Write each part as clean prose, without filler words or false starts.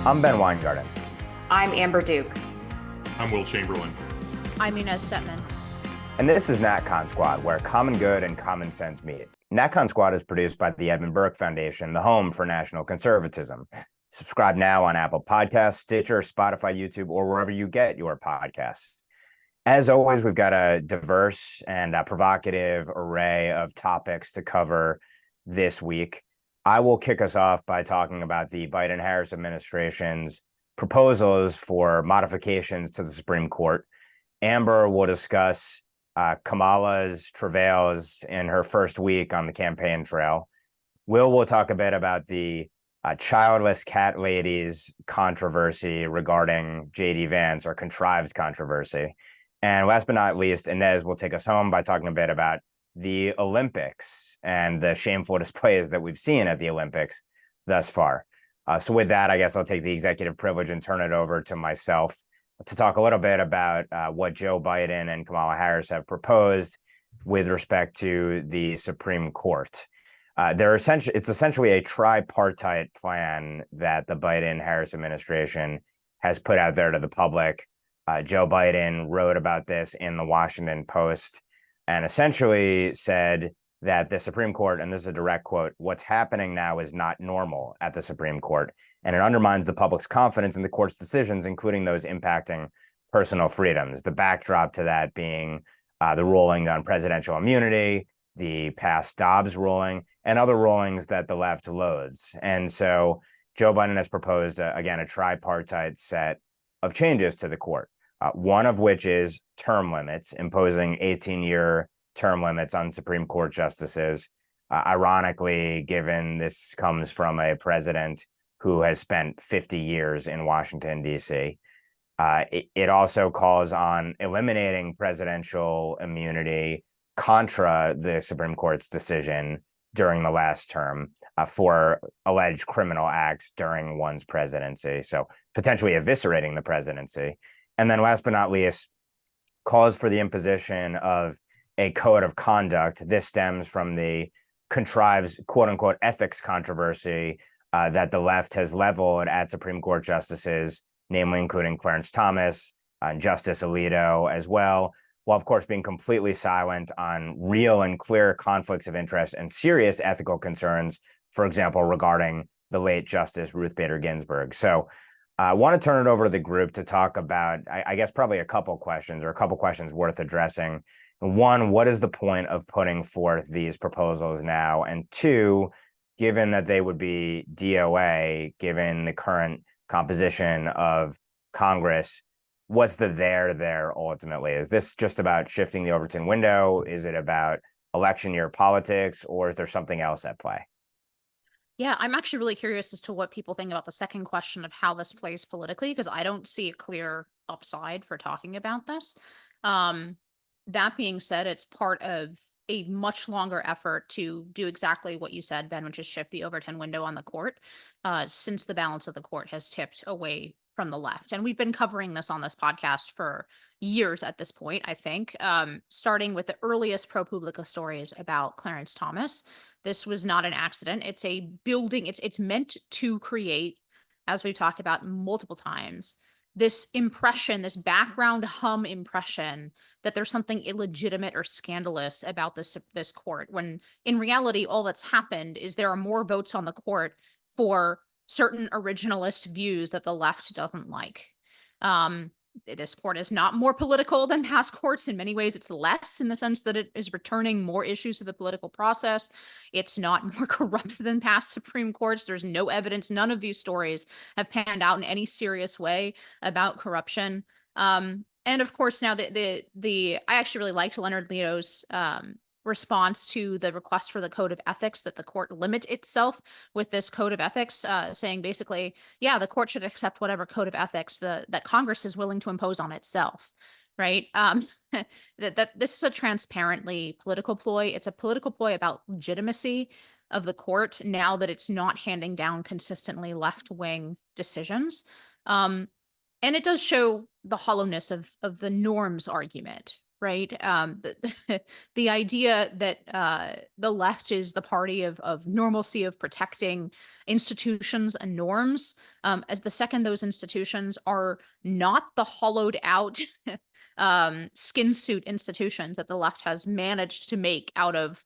I'm Ben Weingarten. I'm Amber Duke. I'm Will Chamberlain. I'm Inez Stepman. And this is NatCon Squad, where common good and common sense meet. NatCon Squad is produced by the Edmund Burke Foundation, the home for national conservatism. Subscribe now on Apple Podcasts, Stitcher, Spotify, YouTube, or wherever you get your podcasts. As always, we've got a diverse and provocative array of topics to cover this week. I will kick us off by talking about the Biden-Harris administration's proposals for modifications to the Supreme Court. Amber will discuss Kamala's travails in her first week on the campaign trail. Will talk a bit about the childless cat ladies controversy regarding J.D. Vance, or contrived controversy. And last but not least, Inez will take us home by talking a bit about the Olympics and the shameful displays that we've seen at the Olympics thus far. So with that, I guess I'll take the executive privilege and turn it over to myself to talk a little bit about what Joe Biden and Kamala Harris have proposed with respect to the Supreme Court. It's essentially a tripartite plan that the Biden-Harris administration has put out there to the public. Joe Biden wrote about this in the Washington Post and essentially said that the Supreme Court, and this is a direct quote, "What's happening now is not normal at the Supreme Court, and it undermines the public's confidence in the court's decisions, including those impacting personal freedoms." The backdrop to that being the ruling on presidential immunity, the past Dobbs ruling, and other rulings that the left loathes. And so Joe Biden has proposed, again, a tripartite set of changes to the court, one of which is term limits, imposing 18-year term limits on Supreme Court justices. Ironically, given this comes from a president who has spent 50 years in Washington, D.C. It also calls on eliminating presidential immunity contra the Supreme Court's decision during the last term for alleged criminal acts during one's presidency, so potentially eviscerating the presidency. And then last but not least, calls for the imposition of a code of conduct. This stems from the contrived, quote unquote, ethics controversy that the left has leveled at Supreme Court justices, namely including Clarence Thomas and Justice Alito as well, while of course being completely silent on real and clear conflicts of interest and serious ethical concerns, for example, regarding the late Justice Ruth Bader Ginsburg. So I want to turn it over to the group to talk about, I guess, probably a couple questions worth addressing. One, what is the point of putting forth these proposals now? And two, given that they would be DOA, given the current composition of Congress, what's the there ultimately? Is this just about shifting the Overton window? Is it about election year politics, or is there something else at play? Yeah, I'm actually really curious as to what people think about the second question of how this plays politically, because I don't see a clear upside for talking about this. That being said, it's part of a much longer effort to do exactly what you said, Ben, which is shift the Overton window on the court, since the balance of the court has tipped away from the left. And we've been covering this on this podcast for years at this point, I think, starting with the earliest ProPublica stories about Clarence Thomas. This was not an accident. It's a building. It's meant to create, as we've talked about multiple times, this impression, this background hum impression that there's something illegitimate or scandalous about this court, when in reality, all that's happened is there are more votes on the court for certain originalist views that the left doesn't like. This court is not more political than past courts. In many ways, it's less, in the sense that it is returning more issues to the political process. It's not more corrupt than past Supreme Courts. There's no evidence. None of these stories have panned out in any serious way about corruption. And of course, now I actually really liked Leonard Leo's response to the request for the code of ethics, that the court limit itself with this code of ethics, saying basically, yeah, the court should accept whatever code of ethics that Congress is willing to impose on itself, right? That this is a transparently political ploy. It's a political ploy about legitimacy of the court now that it's not handing down consistently left-wing decisions. And it does show the hollowness of the norms argument, right? The idea that the left is the party of normalcy, of protecting institutions and norms, as the second those institutions are not the hollowed out skin suit institutions that the left has managed to make out of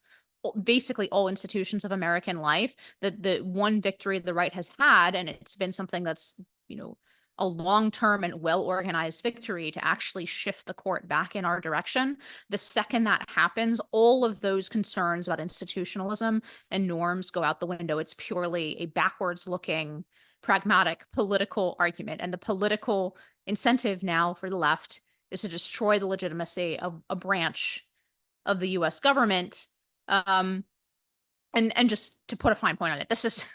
basically all institutions of American life, that the one victory the right has had, and it's been something that's, a long-term and well-organized victory to actually shift the court back in our direction. The second that happens, all of those concerns about institutionalism and norms go out the window. It's purely a backwards-looking, pragmatic political argument. And the political incentive now for the left is to destroy the legitimacy of a branch of the US government. And just to put a fine point on it, this is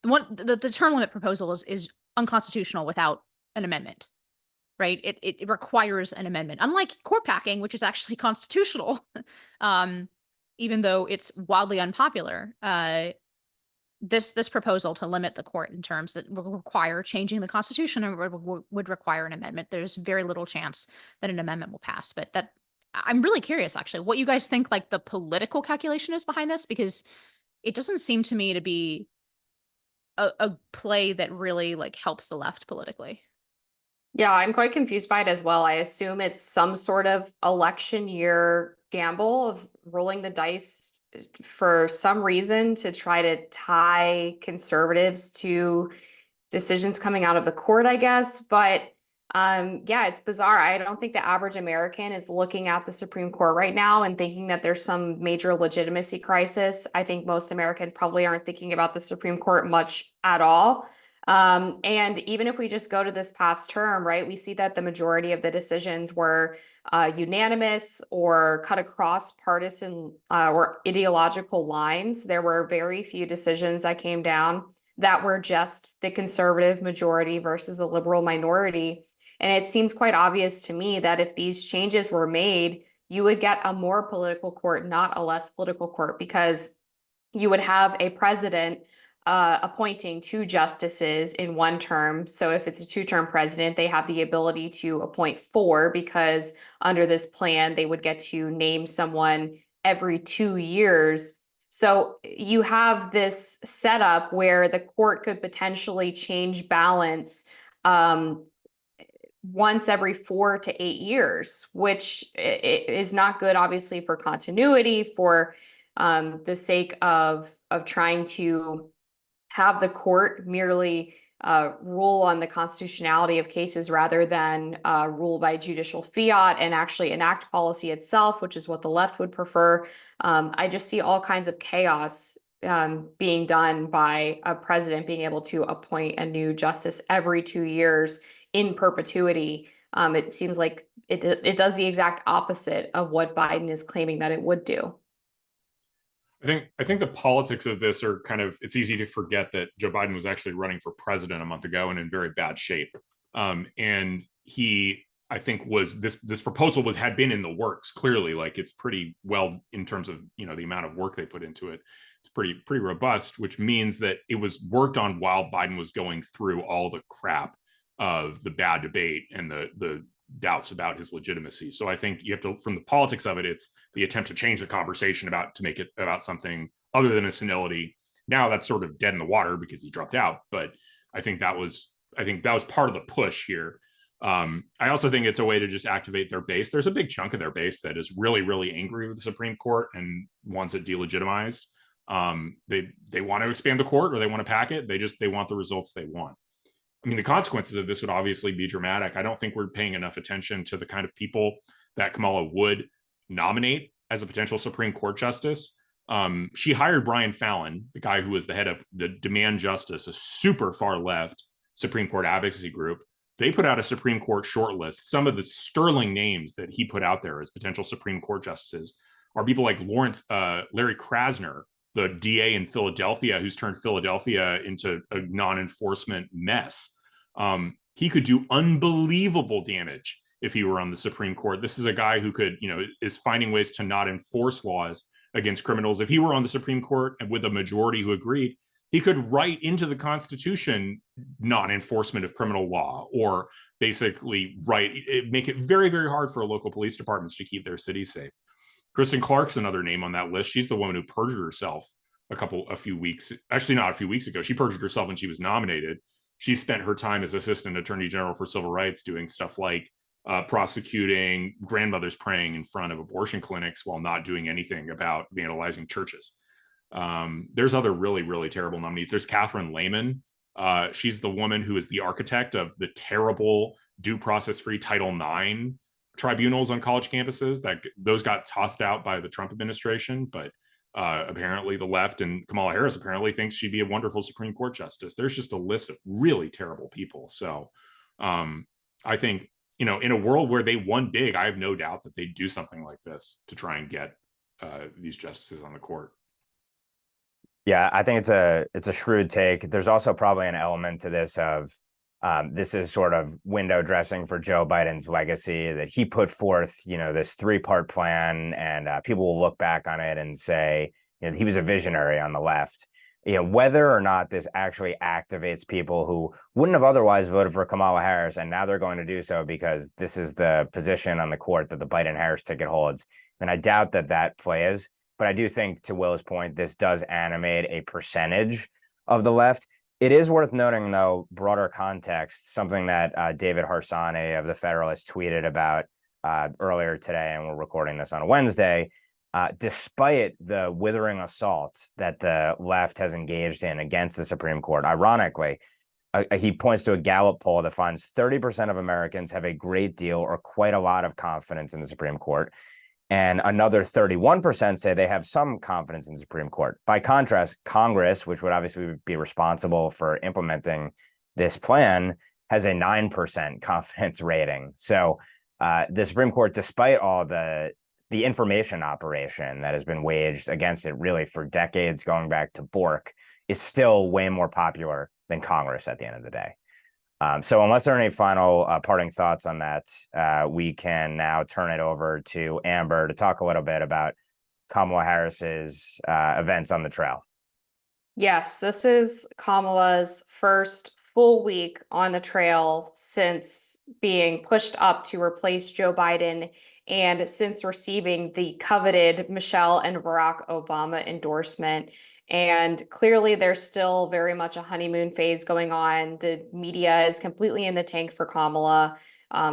the term limit proposal is unconstitutional without an amendment, right? It requires an amendment, unlike court packing, which is actually constitutional, even though it's wildly unpopular. This proposal to limit the court in terms that will require changing the Constitution and would require an amendment. There's very little chance that an amendment will pass, but that I'm really curious, actually, what you guys think like the political calculation is behind this, because it doesn't seem to me to be a play that really like helps the left politically. Yeah, I'm quite confused by it as well. I assume it's some sort of election year gamble of rolling the dice for some reason to try to tie conservatives to decisions coming out of the court, I guess. But yeah, it's bizarre. I don't think the average American is looking at the Supreme Court right now and thinking that there's some major legitimacy crisis. I think most Americans probably aren't thinking about the Supreme Court much at all. And even if we just go to this past term, right, we see that the majority of the decisions were unanimous or cut across partisan or ideological lines. There were very few decisions that came down that were just the conservative majority versus the liberal minority. And it seems quite obvious to me that if these changes were made, you would get a more political court, not a less political court, because you would have a president appointing 2 justices in one term. So if it's a 2-term president, they have the ability to appoint 4, because under this plan, they would get to name someone every 2 years. So you have this setup where the court could potentially change balance once every 4 to 8 years, which is not good, obviously, for continuity, for the sake of trying to have the court merely rule on the constitutionality of cases rather than rule by judicial fiat and actually enact policy itself, which is what the left would prefer. I just see all kinds of chaos being done by a president being able to appoint a new justice every 2 years in perpetuity. It seems like it does the exact opposite of what Biden is claiming that it would do. I think the politics of this are kind of, it's easy to forget that Joe Biden was actually running for president a month ago and in very bad shape. And he, I think, was this proposal had been in the works, clearly. Like, it's pretty well in terms of, the amount of work they put into it. It's pretty robust, which means that it was worked on while Biden was going through all the crap of the bad debate and the doubts about his legitimacy. So I think you have to, from the politics of it, it's the attempt to change the conversation to make it about something other than a senility. Now that's sort of dead in the water because he dropped out. But I think that was part of the push here. I also think it's a way to just activate their base. There's a big chunk of their base that is really, really angry with the Supreme Court and wants it delegitimized. They want to expand the court, or they want to pack it. They want the results they want. I mean, the consequences of this would obviously be dramatic. I don't think we're paying enough attention to the kind of people that Kamala would nominate as a potential Supreme Court justice. She hired Brian Fallon, the guy who was the head of the Demand Justice, a super far left Supreme Court advocacy group. They put out a Supreme Court shortlist. Some of the sterling names that he put out there as potential Supreme Court justices are people like Larry Krasner, the DA in Philadelphia, who's turned Philadelphia into a non-enforcement mess. He could do unbelievable damage if he were on the Supreme Court. This is a guy who could, is finding ways to not enforce laws against criminals. If he were on the Supreme Court and with a majority who agreed, he could write into the Constitution non-enforcement of criminal law, or basically make it very, very hard for local police departments to keep their cities safe. Kristen Clark's another name on that list. She's the woman who perjured herself a few weeks, actually not a few weeks ago. She perjured herself when she was nominated. She spent her time as Assistant Attorney General for Civil Rights doing stuff like prosecuting grandmothers praying in front of abortion clinics while not doing anything about vandalizing churches. There's other really, really terrible nominees. There's Catherine Lehman. She's the woman who is the architect of the terrible due process-free Title IX tribunals on college campuses. Those got tossed out by the Trump administration, but apparently the left and Kamala Harris apparently thinks she'd be a wonderful Supreme Court justice. There's just a list of really terrible people. So I think, in a world where they won big, I have no doubt that they'd do something like this to try and get these justices on the court. Yeah, I think it's a shrewd take. There's also probably an element to this of this is sort of window dressing for Joe Biden's legacy, that he put forth, this 3-part plan, and people will look back on it and say, he was a visionary on the left. Whether or not this actually activates people who wouldn't have otherwise voted for Kamala Harris, and now they're going to do so because this is the position on the court that the Biden-Harris ticket holds. And I doubt that plays. But I do think, to Will's point, this does animate a percentage of the left. It is worth noting, though, broader context, something that David Harsanyi of The Federalist tweeted about earlier today, and we're recording this on a Wednesday. Despite the withering assault that the left has engaged in against the Supreme Court, ironically, he points to a Gallup poll that finds 30% of Americans have a great deal or quite a lot of confidence in the Supreme Court. And another 31% say they have some confidence in the Supreme Court. By contrast, Congress, which would obviously be responsible for implementing this plan, has a 9% confidence rating. So the Supreme Court, despite all the information operation that has been waged against it really for decades, going back to Burke, is still way more popular than Congress at the end of the day. So unless there are any final parting thoughts on that, we can now turn it over to Amber to talk a little bit about Kamala Harris's events on the trail. Yes, this is Kamala's first full week on the trail since being pushed up to replace Joe Biden, and since receiving the coveted Michelle and Barack Obama endorsement. And clearly there's still very much a honeymoon phase going on. The media is completely in the tank for Kamala,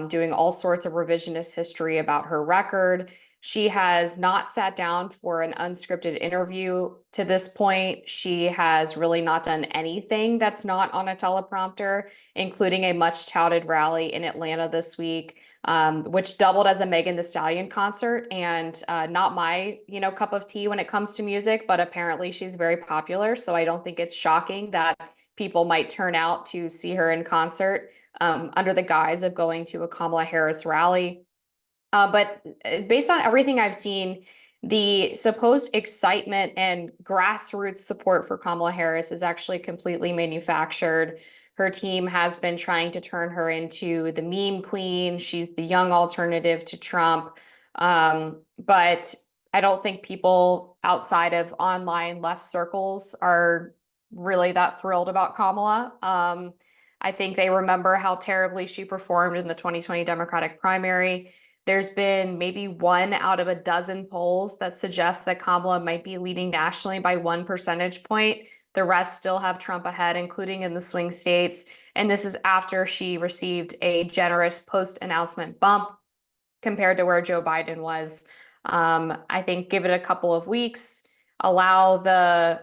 doing all sorts of revisionist history about her record. She has not sat down for an unscripted interview to this point. She has really not done anything that's not on a teleprompter, including a much touted rally in Atlanta this week, which doubled as a Megan Thee Stallion concert, and not my, cup of tea when it comes to music, but apparently she's very popular. So I don't think it's shocking that people might turn out to see her in concert under the guise of going to a Kamala Harris rally. But based on everything I've seen, the supposed excitement and grassroots support for Kamala Harris is actually completely manufactured. Her team has been trying to turn her into the meme queen. She's the young alternative to Trump. But I don't think people outside of online left circles are really that thrilled about Kamala. I think they remember how terribly she performed in the 2020 Democratic primary. There's been maybe 1 out of a dozen polls that suggest that Kamala might be leading nationally by 1 percentage point. The rest still have Trump ahead, including in the swing states. And this is after she received a generous post-announcement bump compared to where Joe Biden was. I think give it a couple of weeks, allow the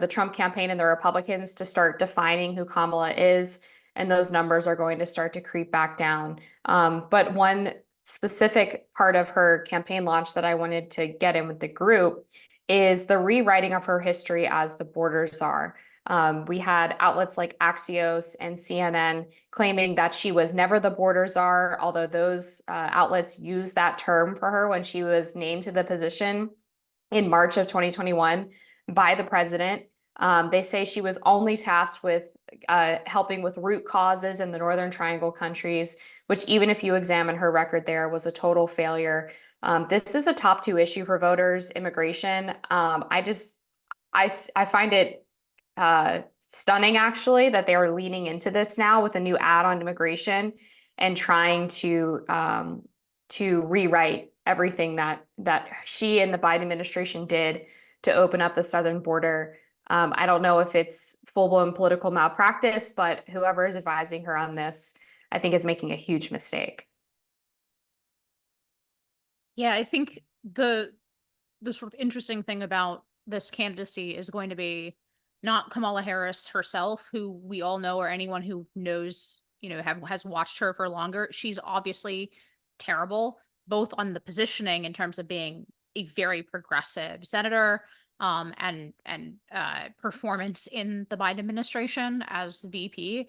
Trump campaign and the Republicans to start defining who Kamala is, and those numbers are going to start to creep back down. But one specific part of her campaign launch that I wanted to get in with the group is the rewriting of her history as the border czar. We had outlets like Axios and CNN claiming that she was never the border czar, although those outlets used that term for her when she was named to the position in March of 2021 by the president. They say she was only tasked with helping with root causes in the Northern Triangle countries, which, even if you examine her record there, was a total failure. This is a top 2 issue for voters, immigration. I find it stunning, actually, that they are leaning into this now with a new ad on immigration and trying to rewrite everything that she and the Biden administration did to open up the southern border. I don't know if it's full-blown political malpractice, but whoever is advising her on this, I think, is making a huge mistake. Yeah, I think the sort of interesting thing about this candidacy is going to be not Kamala Harris herself, who we all know, or anyone who knows, has watched her for longer. She's obviously terrible, both on the positioning in terms of being a very progressive senator, and performance in the Biden administration as VP,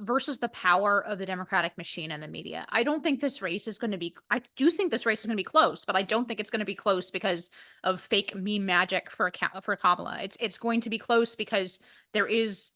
versus the power of the Democratic machine and the media. I don't think this race is going to be, I do think this race is going to be close, but I don't think it's going to be close because of fake meme magic for Kamala. It's going to be close because there is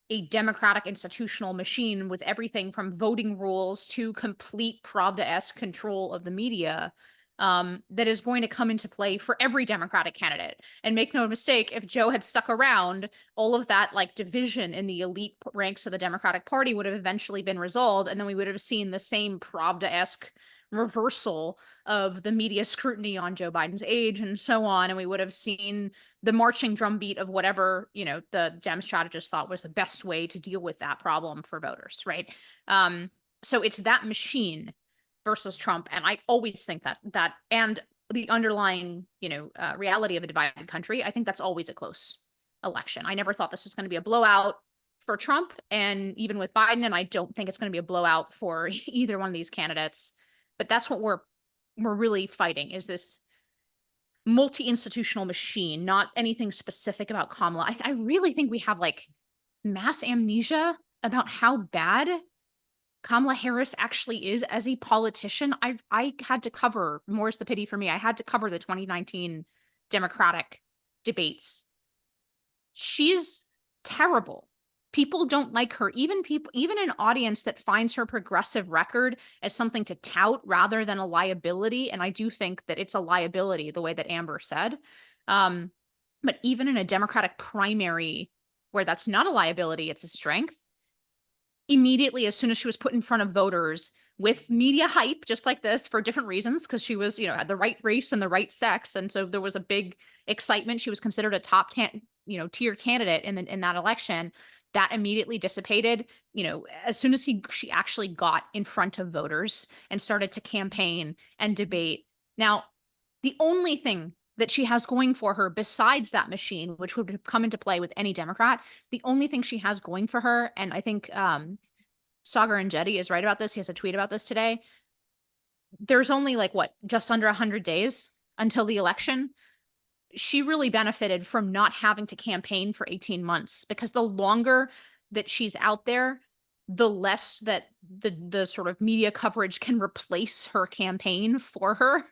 a democratic institutional machine with everything from voting rules to complete Pravda-esque control of the media, that is going to come into play for every Democratic candidate. And make no mistake, if Joe had stuck around, all of that like division in the elite ranks of the Democratic Party would have eventually been resolved, and then we would have seen the same Pravda-esque reversal of the media scrutiny on Joe Biden's age and so on, and we would have seen the marching drumbeat of whatever, the Dem strategists thought was the best way to deal with that problem for voters, right? So it's that machine versus Trump. And I always think that and the underlying, reality of a divided country, I think that's always a close election. I never thought this was going to be a blowout for Trump, and even with Biden, and I don't think it's going to be a blowout for either one of these candidates. But that's what we're really fighting, is this multi-institutional machine, not anything specific about Kamala. I really think we have like mass amnesia about how bad Kamala Harris actually is as a politician. I had to cover, more's the pity for me, I had to cover the 2019 Democratic debates. She's terrible. People don't like her. Even an audience that finds her progressive record as something to tout rather than a liability. And I do think that it's a liability, the way that Amber said. But even in a Democratic primary where that's not a liability, it's a strength. Immediately, as soon as she was put in front of voters with media hype, just like this, for different reasons, because she was, had the right race and the right sex, and so there was a big excitement. She was considered a top tier candidate in that election. That immediately dissipated, as soon as she actually got in front of voters and started to campaign and debate. Now, the only thing that she has going for her besides that machine, which would come into play with any Democrat, the only thing she has going for her, and I think Sagar Enjeti is right about this, he has a tweet about this today, there's only just under 100 days until the election. She really benefited from not having to campaign for 18 months, because the longer that she's out there, the less that the sort of media coverage can replace her campaign for her.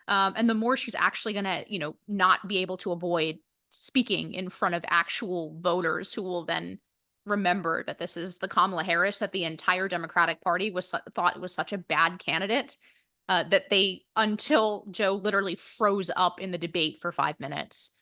And the more she's actually going to, not be able to avoid speaking in front of actual voters who will then remember that this is the Kamala Harris that the entire Democratic Party thought was such a bad candidate, that they, until Joe literally froze up in the debate for 5 minutes,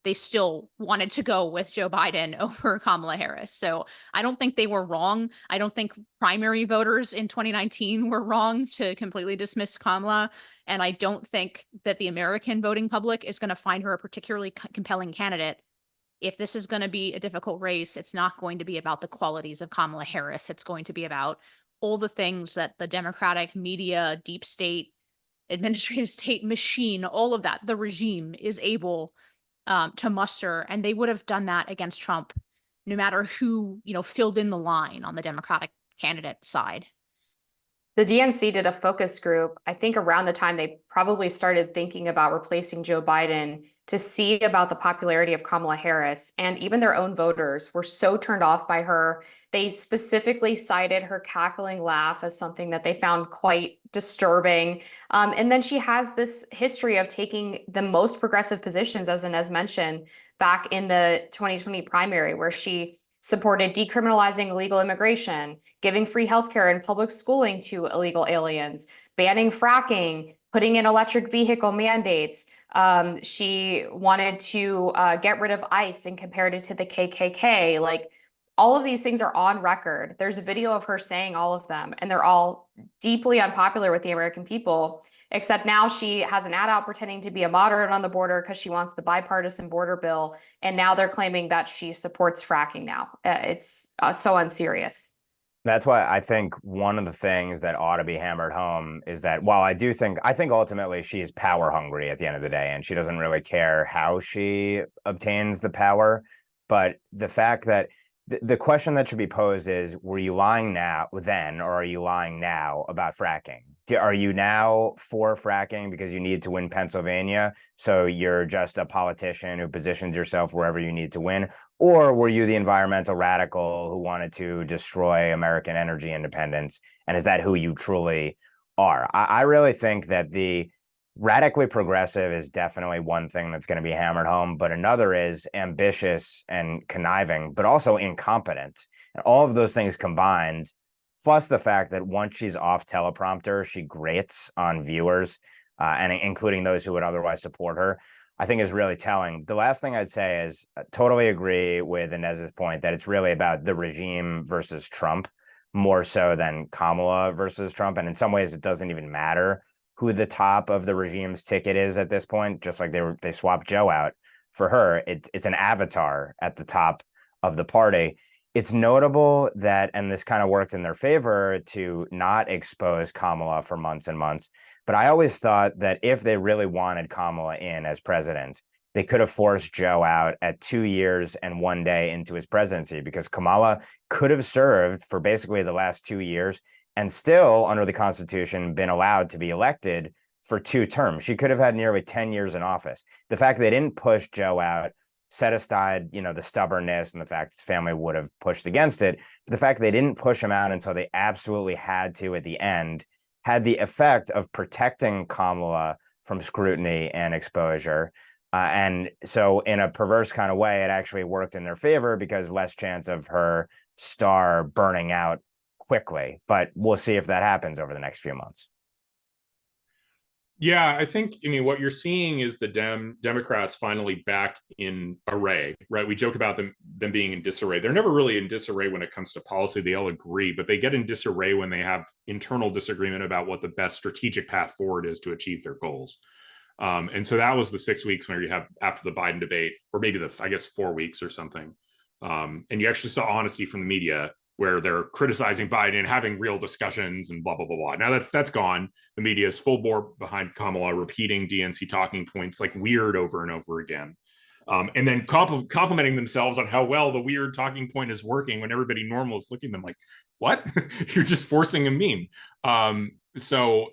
they still wanted to go with Joe Biden over Kamala Harris. So I don't think they were wrong. I don't think primary voters in 2019 were wrong to completely dismiss Kamala. And I don't think that the American voting public is going to find her a particularly compelling candidate. If this is going to be a difficult race, it's not going to be about the qualities of Kamala Harris. It's going to be about all the things that the Democratic media, deep state, administrative state machine, all of that, the regime is able to muster. And they would have done that against Trump, no matter who, filled in the line on the Democratic candidate side. The DNC did a focus group, I think around the time they probably started thinking about replacing Joe Biden, to see about the popularity of Kamala Harris. And even their own voters were so turned off by her. They specifically cited her cackling laugh as something that they found quite disturbing. And then she has this history of taking the most progressive positions, as Inez mentioned, back in the 2020 primary, where she supported decriminalizing illegal immigration, giving free healthcare and public schooling to illegal aliens, banning fracking, putting in electric vehicle mandates, She wanted to get rid of ICE and compared it to the KKK. Like, all of these things are on record. There's a video of her saying all of them, and they're all deeply unpopular with the American people. Except now she has an ad out pretending to be a moderate on the border because she wants the bipartisan border bill. And now they're claiming that she supports fracking now. It's so unserious. That's why I think one of the things that ought to be hammered home is that while I think ultimately she is power hungry at the end of the day, and she doesn't really care how she obtains the power. But the fact that the question that should be posed is, were you lying now then, or are you lying now about fracking? Are you now for fracking because you need to win Pennsylvania, so you're just a politician who positions yourself wherever you need to win? Or were you the environmental radical who wanted to destroy American energy independence? And is that who you truly are? I really think that the radically progressive is definitely one thing that's going to be hammered home, but another is ambitious and conniving, but also incompetent. And all of those things combined, plus the fact that once she's off teleprompter, she grates on viewers, and including those who would otherwise support her, I think is really telling. The last thing I'd say is totally agree with Inez's point that it's really about the regime versus Trump, more so than Kamala versus Trump. And in some ways, it doesn't even matter who the top of the regime's ticket is at this point. Just like they swapped Joe out for her, it's an avatar at the top of the party. It's notable that, and this kind of worked in their favor, to not expose Kamala for months and months. But I always thought that if they really wanted Kamala in as president, they could have forced Joe out at 2 years and 1 day into his presidency, because Kamala could have served for basically the last 2 years and still, under the Constitution, been allowed to be elected for 2 terms. She could have had nearly 10 years in office. The fact they didn't push Joe out, set aside, the stubbornness and the fact his family would have pushed against it, but the fact they didn't push him out until they absolutely had to at the end, had the effect of protecting Kamala from scrutiny and exposure. And so in a perverse kind of way, it actually worked in their favor because less chance of her star burning out quickly. But we'll see if that happens over the next few months. Yeah, I think, what you're seeing is the Democrats finally back in array, right? We joke about them being in disarray. They're never really in disarray when it comes to policy. They all agree, but they get in disarray when they have internal disagreement about what the best strategic path forward is to achieve their goals. And so that was the 6 weeks where you have after the Biden debate, or maybe 4 weeks or something. And you actually saw honesty from the media, where they're criticizing Biden, having real discussions and blah, blah, blah, blah. Now that's gone. The media is full bore behind Kamala, repeating DNC talking points like weird over and over again. And then complimenting themselves on how well the weird talking point is working when everybody normal is looking at them like, what? You're just forcing a meme. So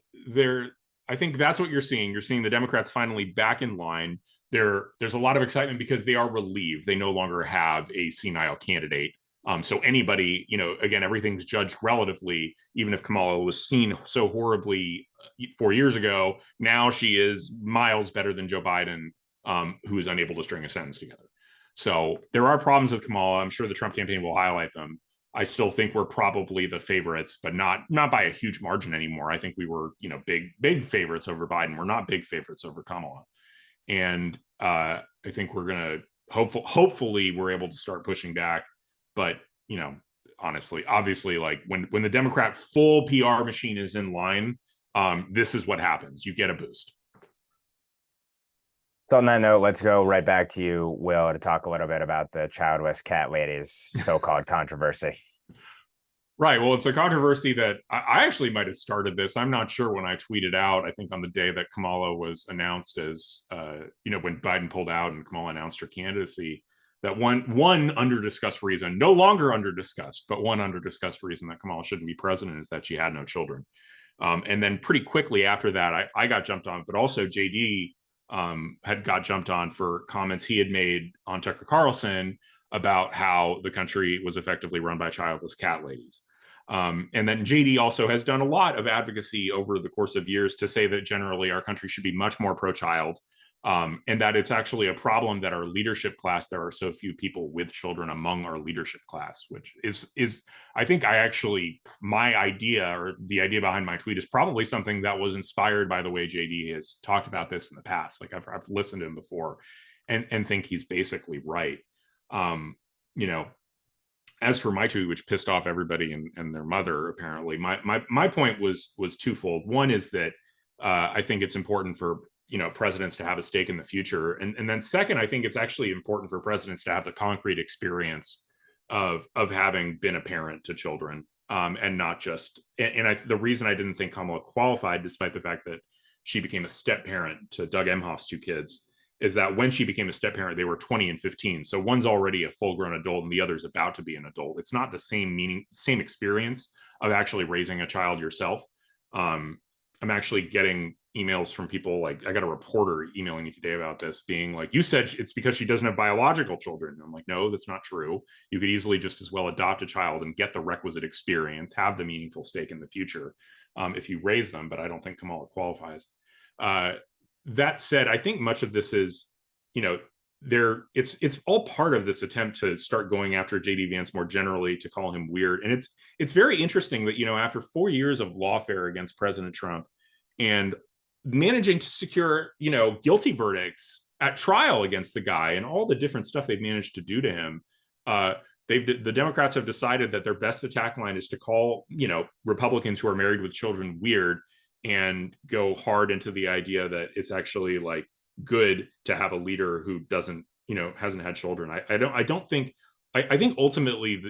I think that's what you're seeing. You're seeing the Democrats finally back in line. There's a lot of excitement because they are relieved. They no longer have a senile candidate. So anybody, again, everything's judged relatively. Even if Kamala was seen so horribly 4 years ago, now she is miles better than Joe Biden, who is unable to string a sentence together. So there are problems with Kamala. I'm sure the Trump campaign will highlight them. I still think we're probably the favorites, but not by a huge margin anymore. I think we were, big favorites over Biden. We're not big favorites over Kamala. And I think we're going to hopefully we're able to start pushing back. But, honestly, obviously, like when the Democrat full PR machine is in line, this is what happens. You get a boost. So on that note, let's go right back to you, Will, to talk a little bit about the childless cat lady's so-called controversy. Right. Well, it's a controversy that I actually might have started this. I'm not sure when I tweeted out, I think on the day that Kamala was announced as, when Biden pulled out and Kamala announced her candidacy, that one under-discussed reason, no longer under-discussed, but one under-discussed reason that Kamala shouldn't be president is that she had no children. And then pretty quickly after that, I got jumped on, but also JD had got jumped on for comments he had made on Tucker Carlson about how the country was effectively run by childless cat ladies. And then JD also has done a lot of advocacy over the course of years to say that generally our country should be much more pro-child. And that it's actually a problem that our leadership class, there are so few people with children among our leadership class, which is I think my idea, or the idea behind my tweet, is probably something that was inspired by the way JD has talked about this in the past. Like I've listened to him before and think he's basically right. As for my tweet, which pissed off everybody and their mother, apparently, my point was twofold. One is that I think it's important for presidents to have a stake in the future, and then second, I think it's actually important for presidents to have the concrete experience of having been a parent to children, and not just. The reason I didn't think Kamala qualified, despite the fact that she became a step parent to Doug Emhoff's two kids, is that when she became a step parent, they were 20 and 15. So one's already a full-grown adult and the other's about to be an adult. It's not the same experience of actually raising a child yourself. I'm actually getting emails from people, like I got a reporter emailing me today about this, being like, you said it's because she doesn't have biological children. And I'm like, no, that's not true. You could easily just as well adopt a child and get the requisite experience, have the meaningful stake in the future, if you raise them. But I don't think Kamala qualifies. That said, I think much of this is, it's all part of this attempt to start going after JD Vance more generally, to call him weird. And it's very interesting that, after 4 years of lawfare against President Trump and managing to secure, guilty verdicts at trial against the guy and all the different stuff they've managed to do to him, the Democrats have decided that their best attack line is to call, Republicans who are married with children weird, and go hard into the idea that it's actually like good to have a leader who doesn't, hasn't had children. I think ultimately,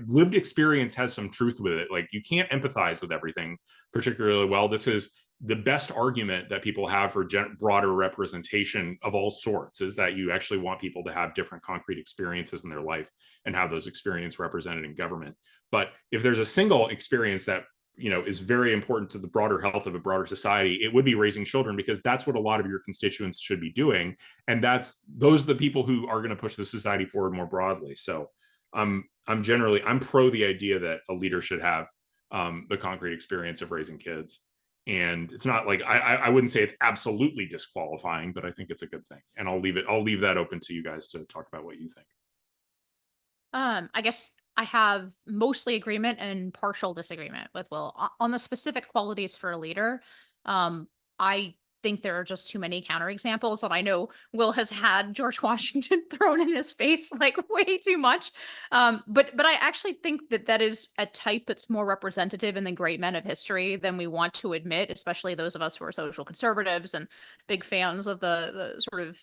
lived experience has some truth with it. Like, you can't empathize with everything particularly well. This is the best argument that people have for broader representation of all sorts, is that you actually want people to have different concrete experiences in their life and have those experiences represented in government. But if there's a single experience that is very important to the broader health of a broader society, it would be raising children, because that's what a lot of your constituents should be doing. And those are the people who are going to push the society forward more broadly. So I'm pro the idea that a leader should have the concrete experience of raising kids. And it's not like, I wouldn't say it's absolutely disqualifying, but I think it's a good thing. And I'll leave that open to you guys to talk about what you think. I guess I have mostly agreement and partial disagreement with Will on the specific qualities for a leader. I think there are just too many counterexamples, and I know Will has had George Washington thrown in his face like way too much. But I actually think that is a type that's more representative in the great men of history than we want to admit, especially those of us who are social conservatives and big fans of the sort of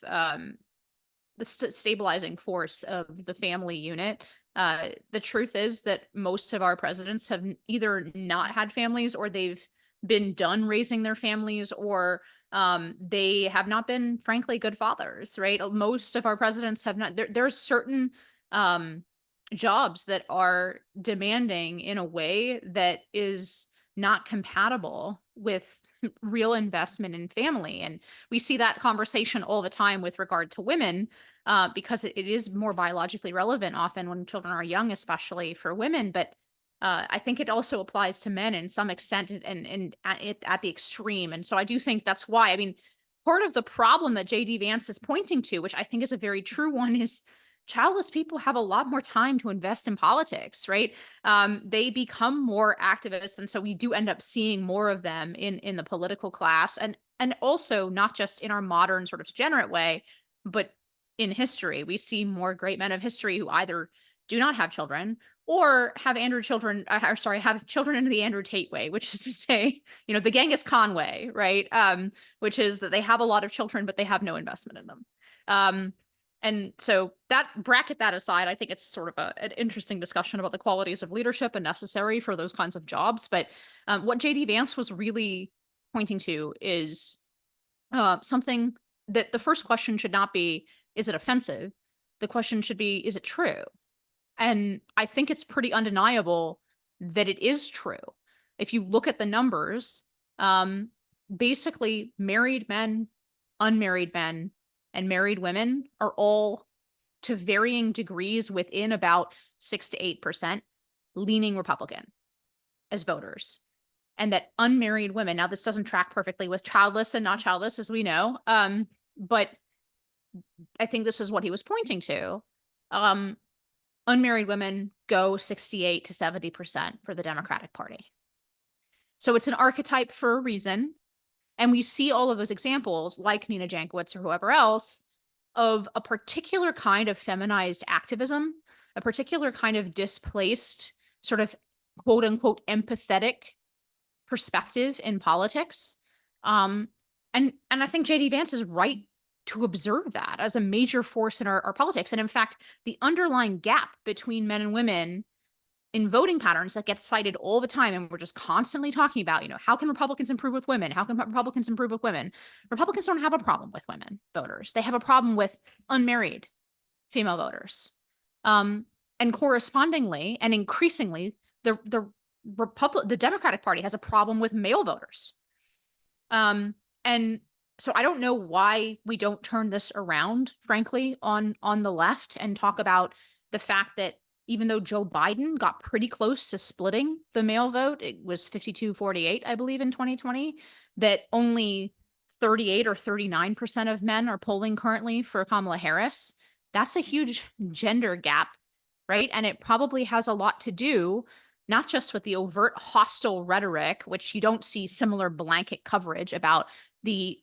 the stabilizing force of the family unit. The truth is that most of our presidents have either not had families, or they've been done raising their families, or they have not been, frankly, good fathers, right? Most of our presidents have not. There's certain jobs that are demanding in a way that is not compatible with real investment in family. And we see that conversation all the time with regard to women, because it is more biologically relevant often when children are young, especially for women. But I think it also applies to men in some extent, and at the extreme. And so I do think that's why, I mean, part of the problem that JD Vance is pointing to, which I think is a very true one, is childless people have a lot more time to invest in politics, right? They become more activists. And so we do end up seeing more of them in the political class, and also not just in our modern sort of degenerate way, but in history. We see more great men of history who either do not have children, or have children into the Andrew Tate way, which is to say, the Genghis Khan way, right? Which is that they have a lot of children, but they have no investment in them. And so bracket that aside, I think it's sort of an interesting discussion about the qualities of leadership and necessary for those kinds of jobs. But what JD Vance was really pointing to is something that the first question should not be, is it offensive? The question should be, is it true? And I think it's pretty undeniable that it is true. If you look at the numbers, basically married men, unmarried men, and married women are all, to varying degrees, within about 6 to 8% leaning Republican as voters. And that unmarried women, now this doesn't track perfectly with childless and not childless, as we know, But I think this is what he was pointing to. Unmarried women go 68 to 70% for the Democratic Party. So it's an archetype for a reason. And we see all of those examples, like Nina Jankowicz or whoever else, of a particular kind of feminized activism, a particular kind of displaced, sort of quote unquote empathetic perspective in politics. And I think JD Vance is right to observe that as a major force in our politics. And in fact, the underlying gap between men and women in voting patterns that gets cited all the time, and we're just constantly talking about, how can Republicans improve with women? How can Republicans improve with women? Republicans don't have a problem with women voters. They have a problem with unmarried female voters. And correspondingly and increasingly, the Democratic Party has a problem with male voters. And so I don't know why we don't turn this around, frankly, on the left and talk about the fact that even though Joe Biden got pretty close to splitting the male vote, it was 52-48, I believe, in 2020, that only 38 or 39% of men are polling currently for Kamala Harris. That's a huge gender gap, right? And it probably has a lot to do not just with the overt hostile rhetoric, which you don't see similar blanket coverage about the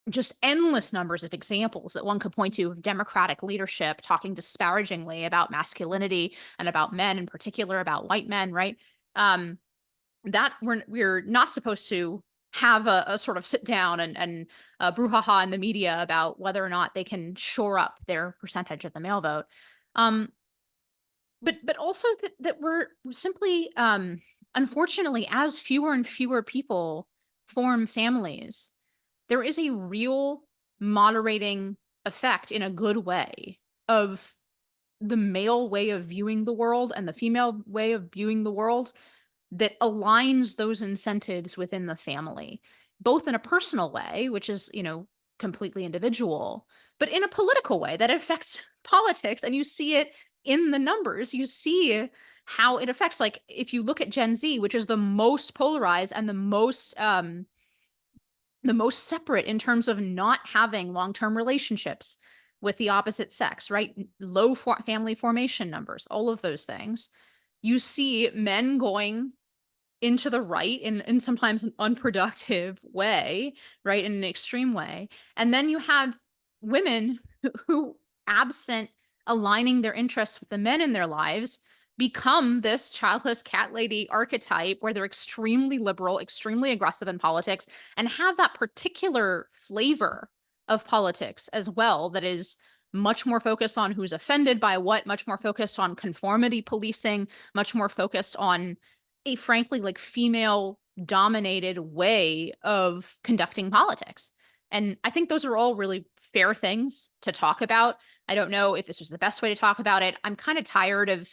just endless numbers of examples that one could point to of Democratic leadership talking disparagingly about masculinity and about men, in particular about white men, right? That we're not supposed to have a sort of sit down and brouhaha in the media about whether or not they can shore up their percentage of the male vote. But also that we're simply, unfortunately, as fewer and fewer people form families, there is a real moderating effect in a good way of the male way of viewing the world and the female way of viewing the world that aligns those incentives within the family, both in a personal way, which is, completely individual, but in a political way that affects politics. And you see it in the numbers. You see how it affects, like, if you look at Gen Z, which is the most polarized and the most separate in terms of not having long-term relationships with the opposite sex, right? Low family formation numbers, all of those things. You see men going into the right in sometimes an unproductive way, right? In an extreme way. And then you have women who, absent aligning their interests with the men in their lives, become this childless cat lady archetype where they're extremely liberal, extremely aggressive in politics, and have that particular flavor of politics as well that is much more focused on who's offended by what, much more focused on conformity policing, much more focused on a frankly like female dominated way of conducting politics. And I think those are all really fair things to talk about. I don't know if this is the best way to talk about it. I'm kind of tired of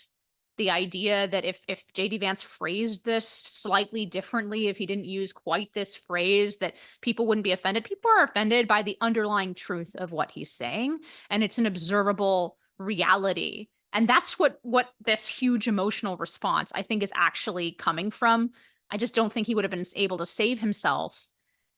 the idea that if JD Vance phrased this slightly differently, if he didn't use quite this phrase, that people wouldn't be offended. People are offended by the underlying truth of what he's saying, and it's an observable reality. And that's what this huge emotional response, I think, is actually coming from. I just don't think he would have been able to save himself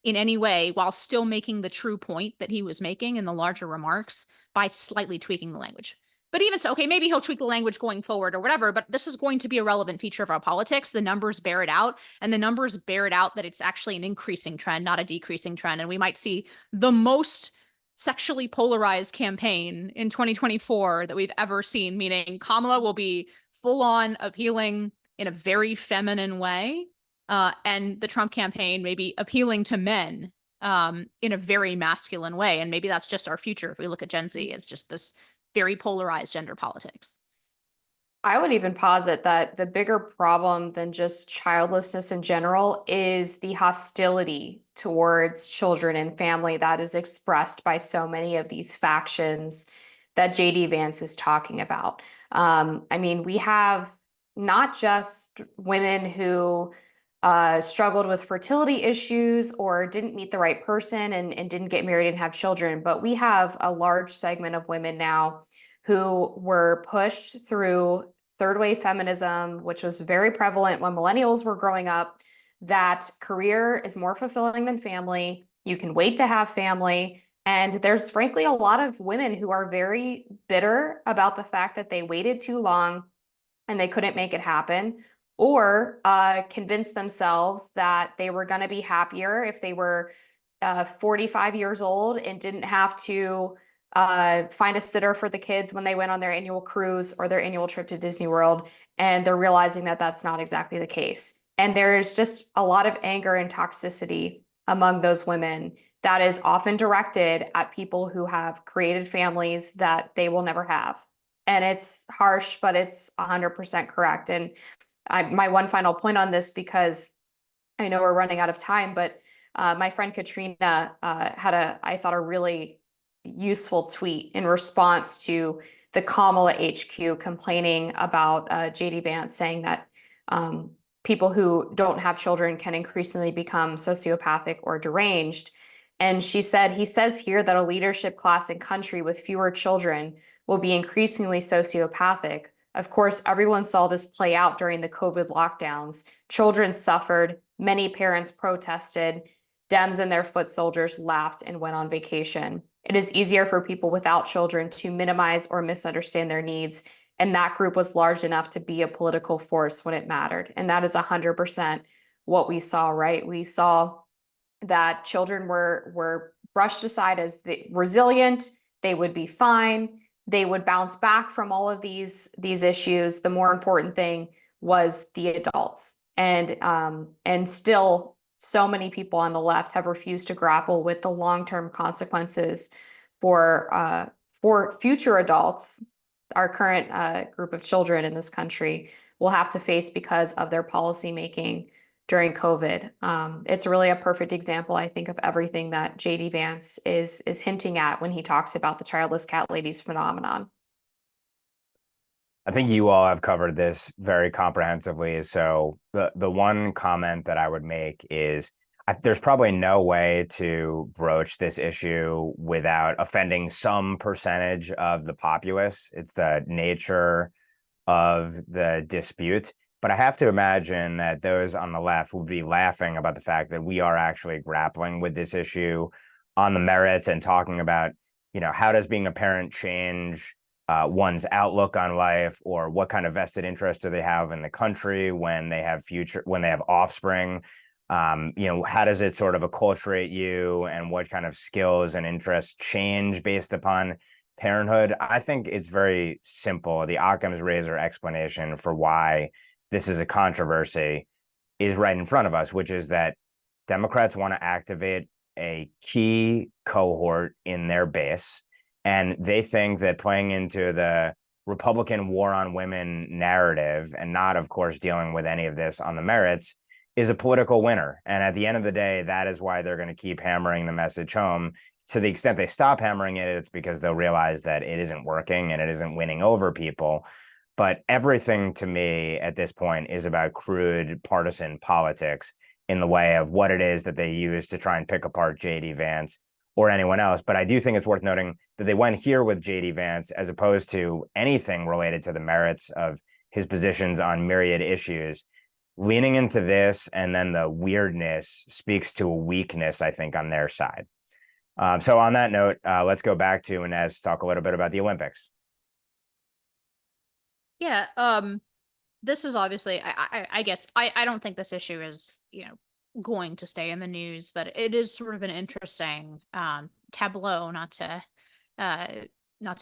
in any way while still making the true point that he was making in the larger remarks by slightly tweaking the language. But even so, okay, maybe he'll tweak the language going forward or whatever, but this is going to be a relevant feature of our politics. The numbers bear it out, and the numbers bear it out that it's actually an increasing trend, not a decreasing trend. And we might see the most sexually polarized campaign in 2024 that we've ever seen, meaning Kamala will be full on appealing in a very feminine way. And the Trump campaign may be appealing to men in a very masculine way. And maybe that's just our future. If we look at Gen Z, it's just this very polarized gender politics. I would even posit that the bigger problem than just childlessness in general is the hostility towards children and family that is expressed by so many of these factions that JD Vance is talking about. I mean, we have not just women who struggled with fertility issues or didn't meet the right person and didn't get married and have children, but we have a large segment of women now who were pushed through third wave feminism, which was very prevalent when millennials were growing up, that career is more fulfilling than family. You can wait to have family. And there's frankly a lot of women who are very bitter about the fact that they waited too long and they couldn't make it happen, or convinced themselves that they were going to be happier if they were 45 years old and didn't have to find a sitter for the kids when they went on their annual cruise or their annual trip to Disney World. And they're realizing that that's not exactly the case. And there's just a lot of anger and toxicity among those women that is often directed at people who have created families that they will never have. And it's harsh, but it's 100% correct. And my one final point on this, because I know we're running out of time, but my friend Katrina had I thought, a really useful tweet in response to the Kamala HQ complaining about JD Vance saying that people who don't have children can increasingly become sociopathic or deranged. And she said, he says here that a leadership class and country with fewer children will be increasingly sociopathic. Of course, everyone saw this play out during the COVID lockdowns. Children suffered, many parents protested, Dems and their foot soldiers laughed and went on vacation. It is easier for people without children to minimize or misunderstand their needs, and that group was large enough to be a political force when it mattered. And that is 100% what we saw, right? We saw that children were brushed aside as resilient, they would be fine, they would bounce back from all of these issues. The more important thing was the adults. And still so many people on the left have refused to grapple with the long-term consequences for future adults, our current group of children in this country will have to face because of their policy making during COVID. It's really a perfect example, I think, of everything that JD Vance is hinting at when he talks about the childless cat ladies phenomenon. I think you all have covered this very comprehensively. So the one comment that I would make is there's probably no way to broach this issue without offending some percentage of the populace. It's the nature of the dispute. But I have to imagine that those on the left would be laughing about the fact that we are actually grappling with this issue on the merits and talking about, how does being a parent change one's outlook on life, or what kind of vested interest do they have in the country when they have offspring? How does it sort of acculturate you, and what kind of skills and interests change based upon parenthood? I think it's very simple. The Occam's razor explanation for why this is a controversy is right in front of us, which is that Democrats want to activate a key cohort in their base, and they think that playing into the Republican war on women narrative and not, of course, dealing with any of this on the merits is a political winner. And at the end of the day, that is why they're going to keep hammering the message home. To the extent they stop hammering it, it's because they'll realize that it isn't working and it isn't winning over people. But everything to me at this point is about crude partisan politics in the way of what it is that they use to try and pick apart JD Vance or anyone else. But I do think it's worth noting that they went here with JD Vance as opposed to anything related to the merits of his positions on myriad issues. Leaning into this and then the weirdness speaks to a weakness, I think, on their side. So on that note, let's go back to Inez to talk a little bit about the Olympics. Yeah, this is obviously, I guess, I don't think this issue is, going to stay in the news, but it is sort of an interesting tableau, not to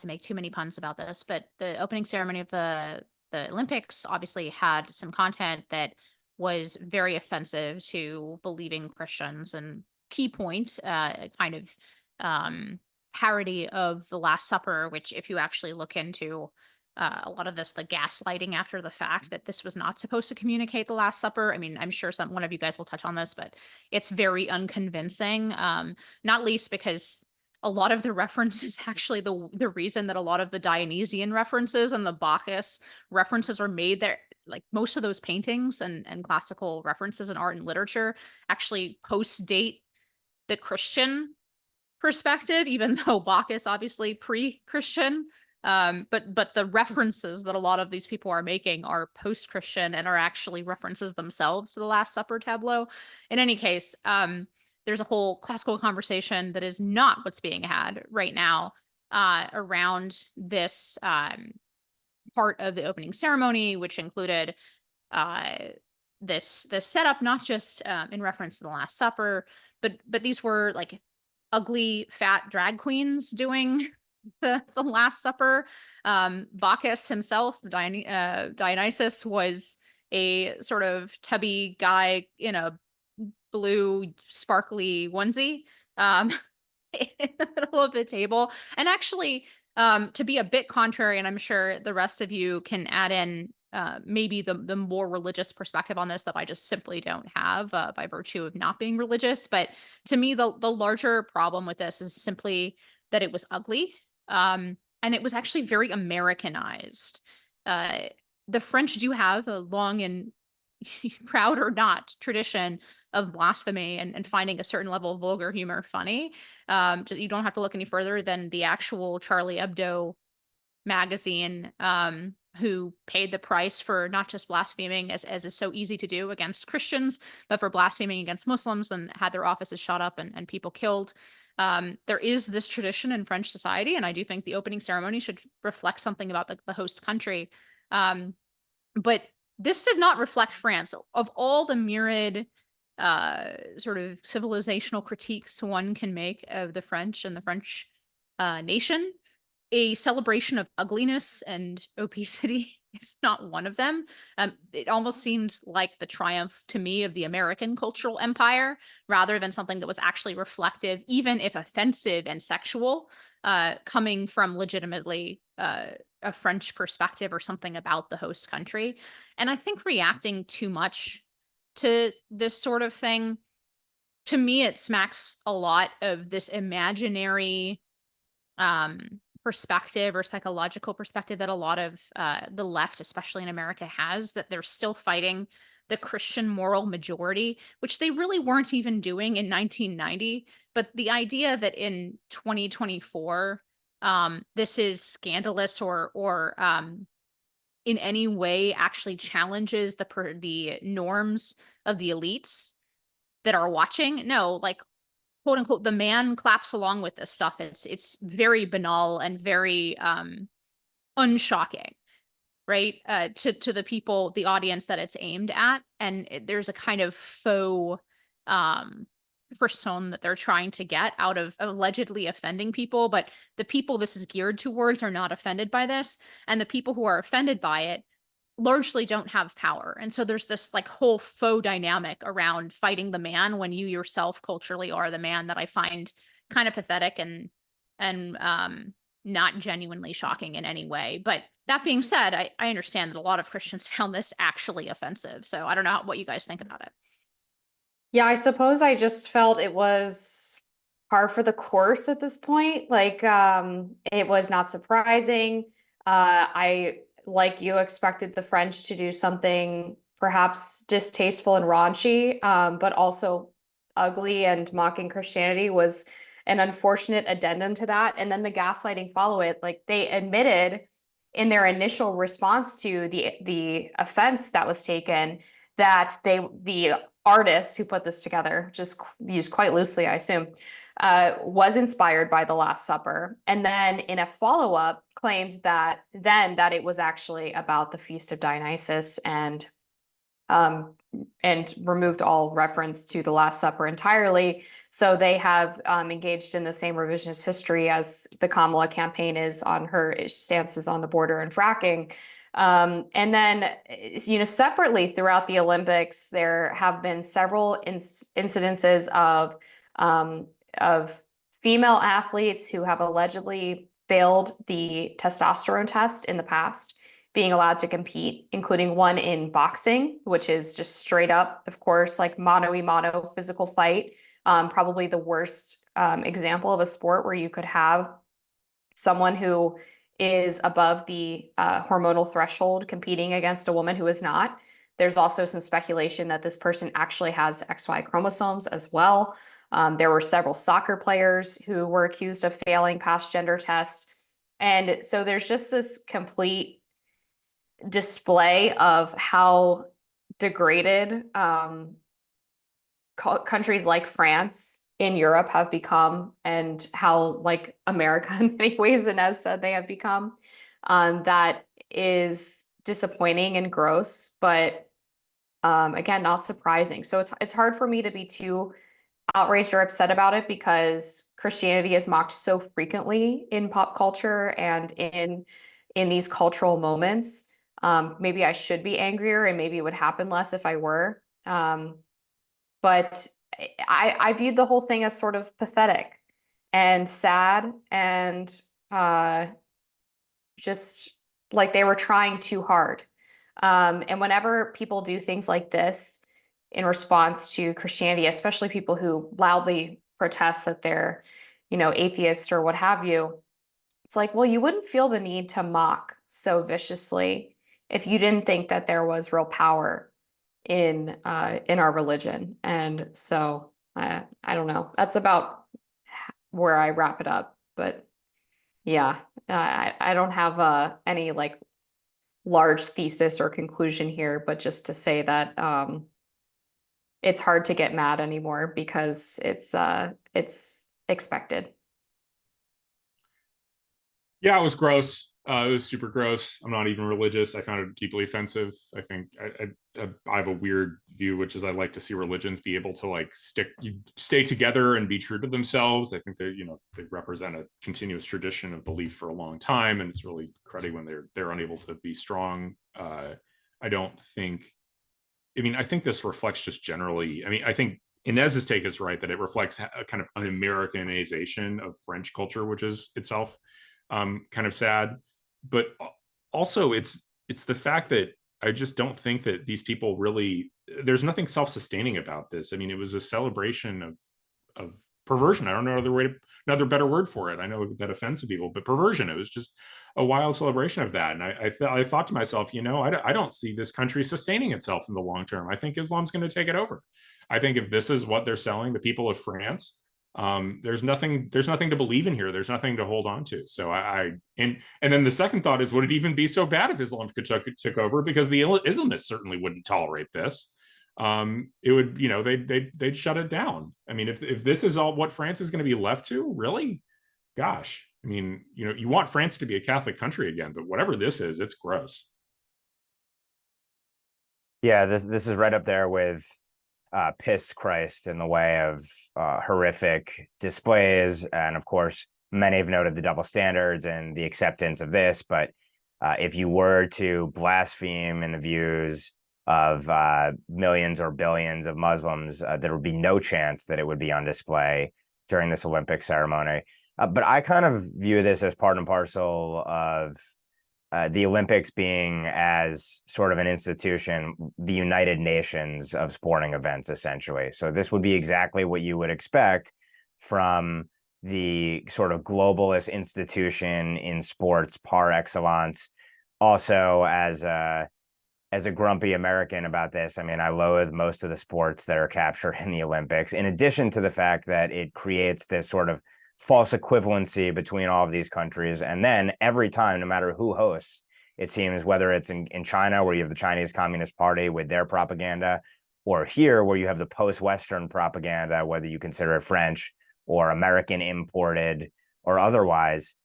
make too many puns about this, but the opening ceremony of the Olympics obviously had some content that was very offensive to believing Christians, and key point, kind of parody of the Last Supper, which if you actually look into a lot of this, the gaslighting after the fact that this was not supposed to communicate the Last Supper. I mean, I'm sure one of you guys will touch on this, but it's very unconvincing, not least because a lot of the references, actually the reason that a lot of the Dionysian references and the Bacchus references are made there, like most of those paintings and classical references in art and literature actually post-date the Christian perspective, even though Bacchus obviously pre-Christian. But the references that a lot of these people are making are post-Christian and are actually references themselves to the Last Supper tableau. In any case, there's a whole classical conversation that is not what's being had right now around this part of the opening ceremony, which included this setup, not just in reference to the Last Supper, but these were like ugly fat drag queens doing the Last Supper. Bacchus himself, Dionysus, was a sort of tubby guy in a blue sparkly onesie in the middle of the table. And actually, to be a bit contrary, and I'm sure the rest of you can add in maybe the more religious perspective on this that I just simply don't have by virtue of not being religious. But to me, the larger problem with this is simply that it was ugly. And it was actually very Americanized. The French do have a long and proud or not tradition of blasphemy and finding a certain level of vulgar humor funny. Just, you don't have to look any further than the actual Charlie Hebdo magazine, who paid the price for not just blaspheming as is so easy to do against Christians, but for blaspheming against Muslims, and had their offices shot up and people killed. There is this tradition in French society, and I do think the opening ceremony should reflect something about the host country. But this did not reflect France. Of all the myriad sort of civilizational critiques one can make of the French and the French nation, a celebration of ugliness and obesity is not one of them. It almost seemed like the triumph to me of the American cultural empire, rather than something that was actually reflective, even if offensive and sexual, coming from legitimately a French perspective or something about the host country. And I think reacting too much to this sort of thing, to me, it smacks a lot of this imaginary perspective or psychological perspective that a lot of the left, especially in America, has, that they're still fighting the Christian moral majority, which they really weren't even doing in 1990. But the idea that in 2024, this is scandalous or in any way actually challenges the norms of the elites that are watching. No, like, quote unquote, the man claps along with this stuff. It's very banal and very unshocking, right? To the people, the audience that it's aimed at. And there's a kind of faux persona that they're trying to get out of allegedly offending people. But the people this is geared towards are not offended by this. And the people who are offended by it largely don't have power. And so there's this like whole faux dynamic around fighting the man when you yourself culturally are the man, that I find kind of pathetic and not genuinely shocking in any way. But that being said, I understand that a lot of Christians found this actually offensive. So I don't know what you guys think about it. Yeah, I suppose I just felt it was par for the course at this point. Like, it was not surprising. I, like you, expected the French to do something perhaps distasteful and raunchy, but also ugly, and mocking Christianity was an unfortunate addendum to that. And then the gaslighting follow it. Like, they admitted in their initial response to the offense that was taken that the artist who put this together, just used quite loosely, I assume, was inspired by the Last Supper, and then in a follow-up claimed that it was actually about the Feast of Dionysus, and removed all reference to the Last Supper entirely. So they have engaged in the same revisionist history as the Kamala campaign is on her stances on the border and fracking. And then, separately throughout the Olympics, there have been several incidences of female athletes who have allegedly failed the testosterone test in the past being allowed to compete, including one in boxing, which is just straight up, of course, like mano-a-mano physical fight. Probably the worst example of a sport where you could have someone who is above the hormonal threshold competing against a woman who is not. There's also some speculation that this person actually has XY chromosomes as well. There were several soccer players who were accused of failing past gender tests. And so there's just this complete display of how degraded countries like France in Europe have become, and how like America in many ways, Inez said, they have become, that is disappointing and gross, but again, not surprising. So it's hard for me to be too outraged or upset about it, because Christianity is mocked so frequently in pop culture and in these cultural moments. Maybe I should be angrier, and maybe it would happen less if I were. But I viewed the whole thing as sort of pathetic and sad, and just like they were trying too hard. And whenever people do things like this in response to Christianity, especially people who loudly protest that they're, atheist or what have you, it's like, well, you wouldn't feel the need to mock so viciously if you didn't think that there was real power in our religion. And so I don't know. That's about where I wrap it up. But yeah, I don't have any like large thesis or conclusion here, but just to say that it's hard to get mad anymore, because it's expected. Yeah, it was gross. It was super gross. I'm not even religious. I found it deeply offensive. I think I have a weird view, which is I like to see religions be able to like stay together and be true to themselves. I think they represent a continuous tradition of belief for a long time, and it's really cruddy when they're unable to be strong. I don't think. I mean, I think this reflects just generally. I mean, I think Inez's take is right that it reflects a kind of an Americanization of French culture, which is itself kind of sad. But also it's the fact that I just don't think that these people really, there's nothing self-sustaining about this. I mean, it was a celebration of perversion. I don't know another better word for it. I know that offends people, but perversion. It was just a wild celebration of that. And I thought to myself, I don't see this country sustaining itself in the long term. I think Islam's going to take it over. I think if this is what they're selling the people of France, there's nothing to believe in here. There's nothing to hold on to. So and then the second thought is, would it even be so bad if Islam took over? Because the Islamists certainly wouldn't tolerate this. It would, they'd shut it down. I mean, if this is all what France is going to be left to, really, gosh, I mean, you want France to be a Catholic country again, but whatever this is, it's gross. Yeah, this is right up there with piss Christ in the way of horrific displays. And of course, many have noted the double standards and the acceptance of this. But if you were to blaspheme in the views of millions or billions of Muslims, there would be no chance that it would be on display during this Olympic ceremony. But I kind of view this as part and parcel of the Olympics being, as sort of an institution, the United Nations of sporting events, essentially. So this would be exactly what you would expect from the sort of globalist institution in sports par excellence. Also, as a grumpy American about this, I mean, I loathe most of the sports that are captured in the Olympics, in addition to the fact that it creates this sort of false equivalency between all of these countries. And then every time, no matter who hosts, it seems, whether it's in China, where you have the Chinese Communist Party with their propaganda, or here, where you have the post-Western propaganda, whether you consider it French or American imported or otherwise,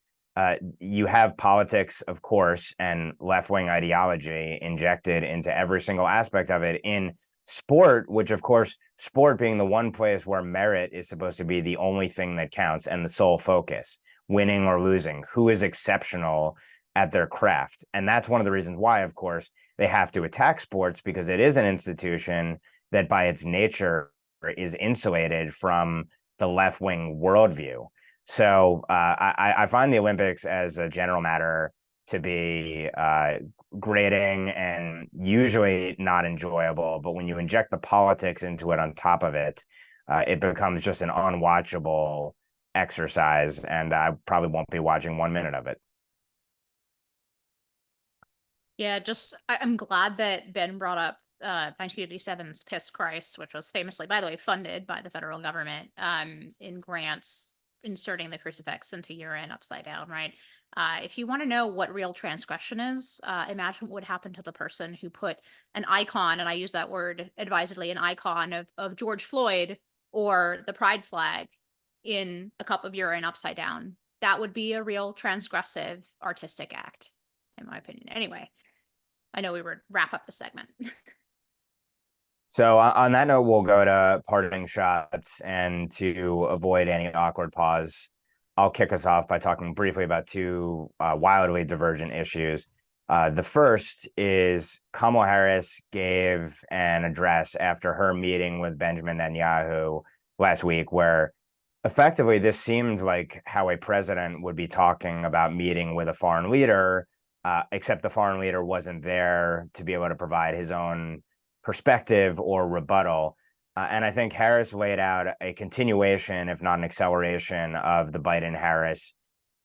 you have politics, of course, and left-wing ideology injected into every single aspect of it in sport, which, of course, sport being the one place where merit is supposed to be the only thing that counts and the sole focus, winning or losing, who is exceptional at their craft. And that's one of the reasons why, of course, they have to attack sports, because it is an institution that by its nature is insulated from the left-wing worldview. So I find the Olympics, as a general matter, to be grating and usually not enjoyable. But when you inject the politics into it on top of it, it becomes just an unwatchable exercise. And I probably won't be watching 1 minute of it. Yeah, I'm glad that Ben brought up 1987's Piss Christ, which was famously, by the way, funded by the federal government in grants inserting the crucifix into urine upside down, right? If you want to know what real transgression is, imagine what would happen to the person who put an icon, and I use that word advisedly, an icon of George Floyd or the pride flag in a cup of urine upside down. That would be a real transgressive artistic act, in my opinion. Anyway, I know we were wrap up the segment. So on that note, we'll go to parting shots, and to avoid any awkward pause, I'll kick us off by talking briefly about two wildly divergent issues. The first is Kamala Harris gave an address after her meeting with Benjamin Netanyahu last week, where effectively this seemed like how a president would be talking about meeting with a foreign leader, except the foreign leader wasn't there to be able to provide his own perspective or rebuttal. And I think Harris laid out a continuation, if not an acceleration, of the Biden-Harris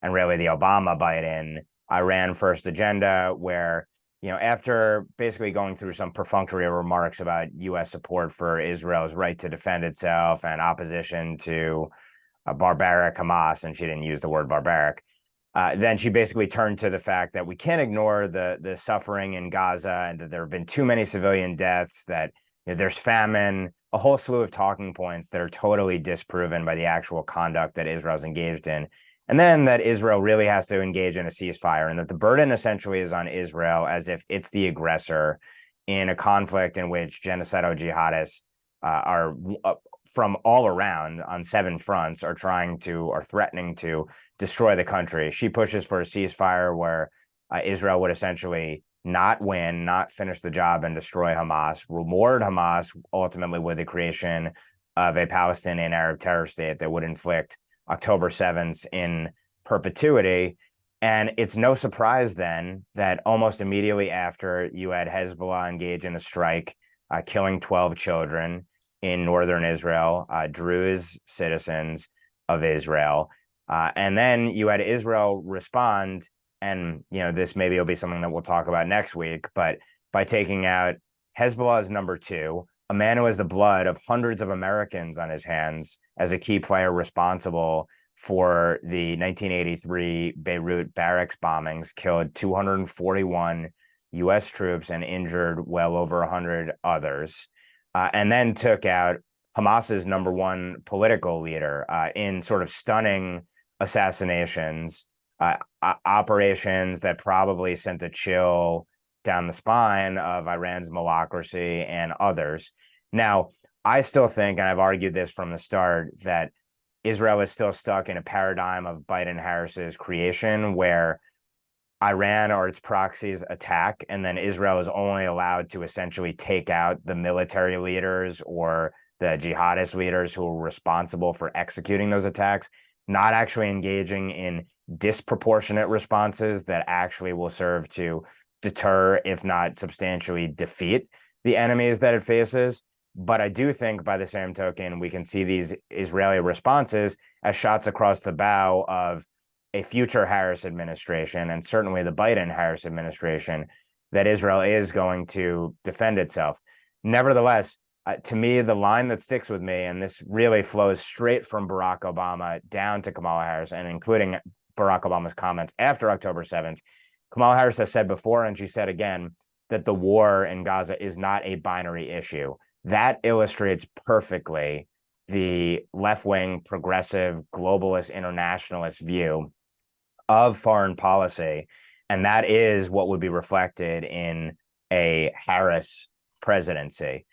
and really the Obama-Biden Iran first agenda, where, after basically going through some perfunctory remarks about U.S. support for Israel's right to defend itself and opposition to a barbaric Hamas, and she didn't use the word barbaric, then she basically turned to the fact that we can't ignore the suffering in Gaza, and that there have been too many civilian deaths, that there's famine, a whole slew of talking points that are totally disproven by the actual conduct that Israel's engaged in. And then that Israel really has to engage in a ceasefire, and that the burden essentially is on Israel as if it's the aggressor in a conflict in which genocidal jihadists are from all around on 7 fronts are threatening to destroy the country. She pushes for a ceasefire where Israel would essentially not win, not finish the job, and destroy Hamas, reward Hamas ultimately with the creation of a Palestinian Arab terror state that would inflict October 7th in perpetuity. And it's no surprise then that almost immediately after, you had Hezbollah engage in a strike, killing 12 children in northern Israel, Druze citizens of Israel. And then you had Israel respond, and this maybe will be something that we'll talk about next week, but by taking out Hezbollah as number 2, a man who has the blood of hundreds of Americans on his hands as a key player responsible for the 1983 Beirut barracks bombings, killed 241 U.S. troops and injured well over 100 others, and then took out Hamas's number 1 political leader in sort of stunning assassinations, operations that probably sent a chill down the spine of Iran's malacracy and others. Now, I still think, and I've argued this from the start, that Israel is still stuck in a paradigm of Biden-Harris's creation, where Iran or its proxies attack, and then Israel is only allowed to essentially take out the military leaders or the jihadist leaders who are responsible for executing those attacks, not actually engaging in disproportionate responses that actually will serve to deter, if not substantially defeat, the enemies that it faces. But I do think, by the same token, we can see these Israeli responses as shots across the bow of a future Harris administration, and certainly the Biden-Harris administration, that Israel is going to defend itself. Nevertheless, to me, the line that sticks with me, and this really flows straight from Barack Obama down to Kamala Harris, and including Barack Obama's comments after October 7th, Kamala Harris has said before, and she said again, that the war in Gaza is not a binary issue. That illustrates perfectly the left-wing, progressive, globalist, internationalist view of foreign policy. And that is what would be reflected in a Harris presidency.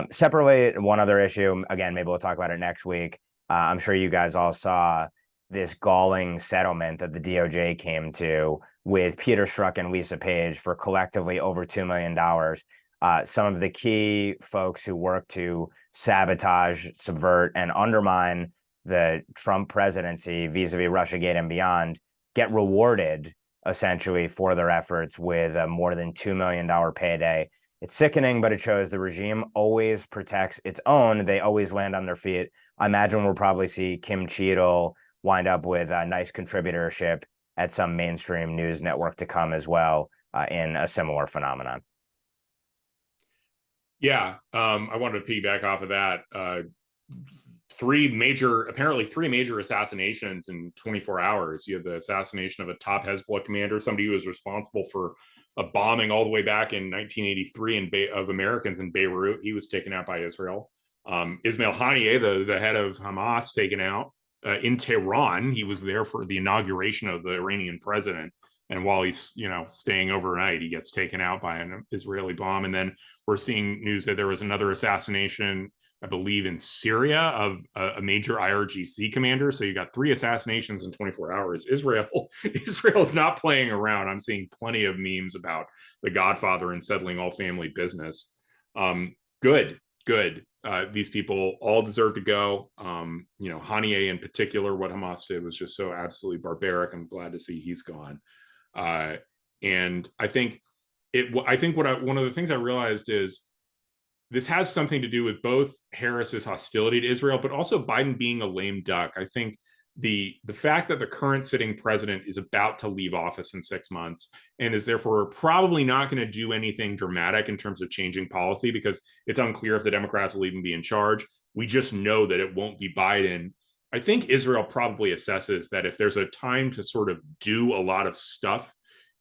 Separately, one other issue, again, maybe we'll talk about it next week. I'm sure you guys all saw this galling settlement that the DOJ came to with Peter Strzok and Lisa Page for collectively over $2 million. Some of the key folks who work to sabotage, subvert, and undermine the Trump presidency vis-a-vis Russiagate and beyond get rewarded essentially for their efforts with a more than $2 million payday. It's sickening, but it shows the regime always protects its own. They always land on their feet. I imagine we'll probably see Kim Cheadle wind up with a nice contributorship at some mainstream news network to come as well, in a similar phenomenon. Yeah, I wanted to piggyback off of that. apparently three major assassinations in 24 hours. You had the assassination of a top Hezbollah commander, somebody who was responsible for a bombing all the way back in 1983 of Americans in Beirut. He was taken out by Israel. Ismail Haniyeh, the head of Hamas, taken out in Tehran. He was there for the inauguration of the Iranian president. And while he's, staying overnight, he gets taken out by an Israeli bomb. And then we're seeing news that there was another assassination, I believe, in Syria of a major IRGC commander. So you got 3 assassinations in 24 hours. Israel's not playing around. I'm seeing plenty of memes about the Godfather and settling all family business. Good. These people all deserve to go. Haniyeh in particular, what Hamas did was just so absolutely barbaric. I'm glad to see he's gone. And I think one of the things I realized is this has something to do with both Harris's hostility to Israel, but also Biden being a lame duck. I think the fact that the current sitting president is about to leave office in 6 months and is therefore probably not going to do anything dramatic in terms of changing policy, because it's unclear if the Democrats will even be in charge. We just know that it won't be Biden. I think Israel probably assesses that if there's a time to sort of do a lot of stuff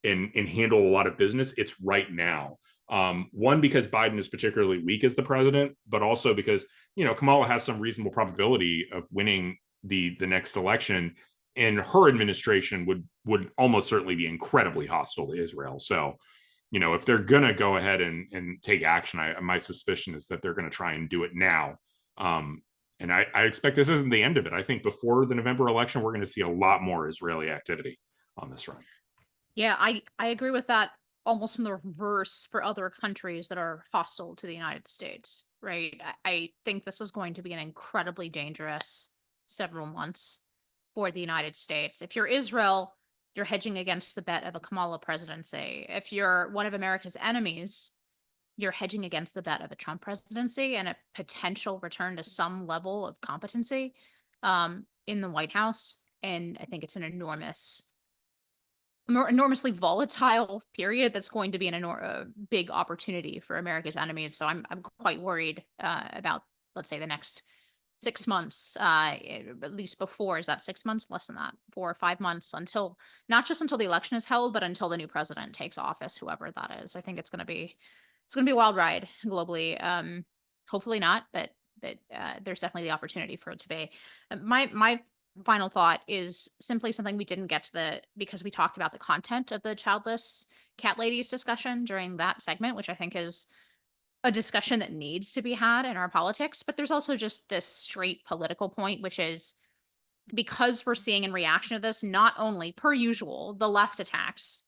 and handle a lot of business, it's right now. One, because Biden is particularly weak as the president, but also because, Kamala has some reasonable probability of winning the next election, and her administration would almost certainly be incredibly hostile to Israel. So, if they're going to go ahead and take action, my suspicion is that they're going to try and do it now. And I expect this isn't the end of it. I think before the November election, we're going to see a lot more Israeli activity on this front. Yeah, I agree with that, almost in the reverse for other countries that are hostile to the United States, right? I think this is going to be an incredibly dangerous several months for the United States. If you're Israel, you're hedging against the bet of a Kamala presidency. If you're one of America's enemies, you're hedging against the bet of a Trump presidency and a potential return to some level of competency in the White House. And I think it's an enormously volatile period that's going to be a big opportunity for America's enemies. So I'm quite worried about, let's say, the next 6 months, at least before. Is that 6 months? Less than that, 4 or 5 months, not just until the election is held, but until the new president takes office, whoever that is. I think it's going to be a wild ride globally. Hopefully not, but there's definitely the opportunity for it to be. My final thought is simply something we didn't get to because we talked about the content of the childless cat ladies discussion during that segment, which I think is a discussion that needs to be had in our politics. But there's also just this straight political point, which is because we're seeing in reaction to this, not only per usual, the left attacks,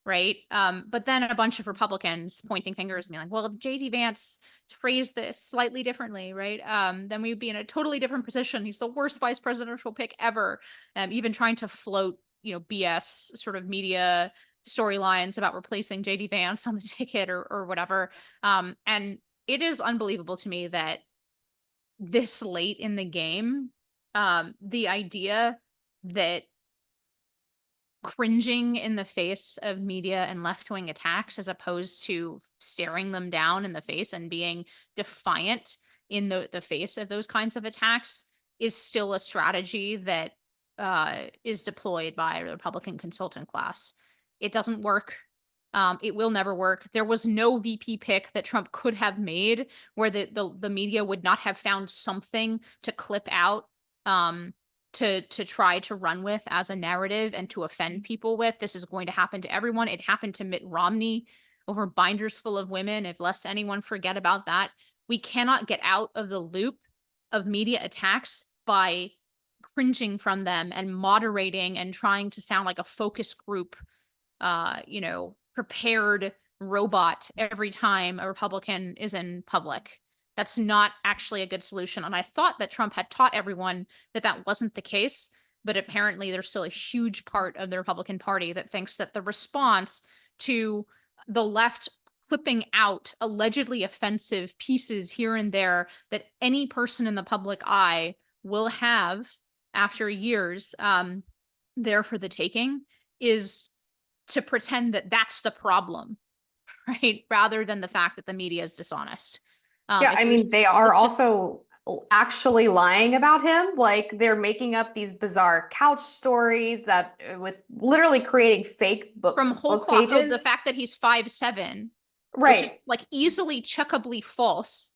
right? But then a bunch of Republicans pointing fingers and being like, well, if JD Vance phrased this slightly differently, right? Then we'd be in a totally different position. He's the worst vice presidential pick ever. Even trying to float, BS sort of media storylines about replacing JD Vance on the ticket or whatever. And it is unbelievable to me that this late in the game, the idea that cringing in the face of media and left-wing attacks, as opposed to staring them down in the face and being defiant in the face of those kinds of attacks, is still a strategy that is deployed by the Republican consultant class. It doesn't work. It will never work. There was no VP pick that Trump could have made where the media would not have found something to clip out to try to run with as a narrative and to offend people with. This is going to happen to everyone. It happened to Mitt Romney over binders full of women. If lest anyone forget about that, we cannot get out of the loop of media attacks by cringing from them and moderating and trying to sound like a focus group, prepared robot every time a Republican is in public. That's not actually a good solution. And I thought that Trump had taught everyone that wasn't the case, but apparently there's still a huge part of the Republican Party that thinks that the response to the left clipping out allegedly offensive pieces here and there that any person in the public eye will have after years there for the taking is to pretend that that's the problem, right? Rather than the fact that the media is dishonest. Yeah, I mean, they are also actually lying about him. Like they're making up these bizarre couch stories that with literally creating fake From whole book cloth, pages. the fact that he's 5'7", which is Right. like easily checkably false.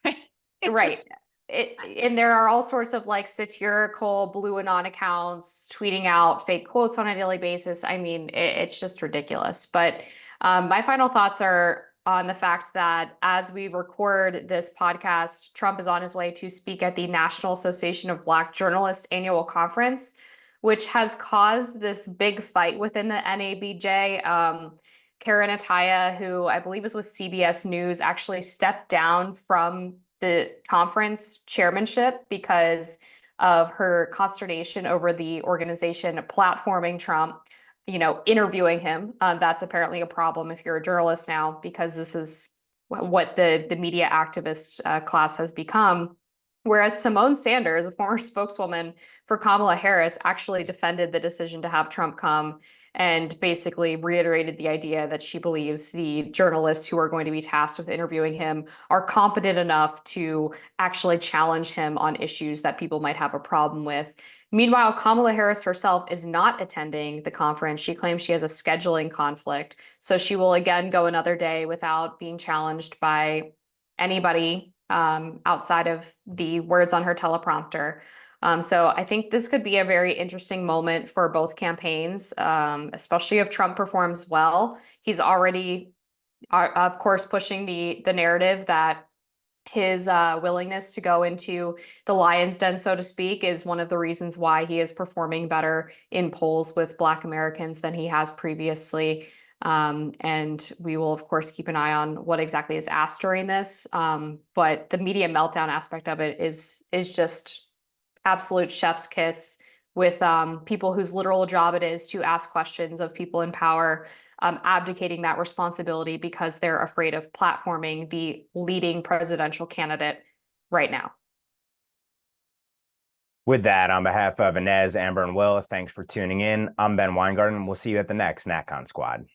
Right. It Right. just- And there are all sorts of like satirical Blue Anon accounts tweeting out fake quotes on a daily basis. I mean, it's just ridiculous. But my final thoughts are on the fact that as we record this podcast, Trump is on his way to speak at the National Association of Black Journalists annual conference, which has caused this big fight within the NABJ. Karen Ataya, who I believe was with CBS News, actually stepped down from the conference chairmanship because of her consternation over the organization platforming Trump, interviewing him. That's apparently a problem if you're a journalist now, because this is what the media activist class has become. Whereas Simone Sanders, a former spokeswoman for Kamala Harris, actually defended the decision to have Trump come and basically reiterated the idea that she believes the journalists who are going to be tasked with interviewing him are competent enough to actually challenge him on issues that people might have a problem with. Meanwhile, Kamala Harris herself is not attending the conference. She claims she has a scheduling conflict, so she will again go another day without being challenged by anybody outside of the words on her teleprompter. So I think this could be a very interesting moment for both campaigns, especially if Trump performs well. He's already, of course, pushing the narrative that his willingness to go into the lion's den, so to speak, is one of the reasons why he is performing better in polls with Black Americans than he has previously. And we will, of course, keep an eye on what exactly is asked during this. But the media meltdown aspect of it is just absolute chef's kiss with people whose literal job it is to ask questions of people in power, abdicating that responsibility because they're afraid of platforming the leading presidential candidate right now. With that, on behalf of Inez, Amber, and Will, thanks for tuning in. I'm Ben Weingarten. We'll see you at the next NatCon Squad.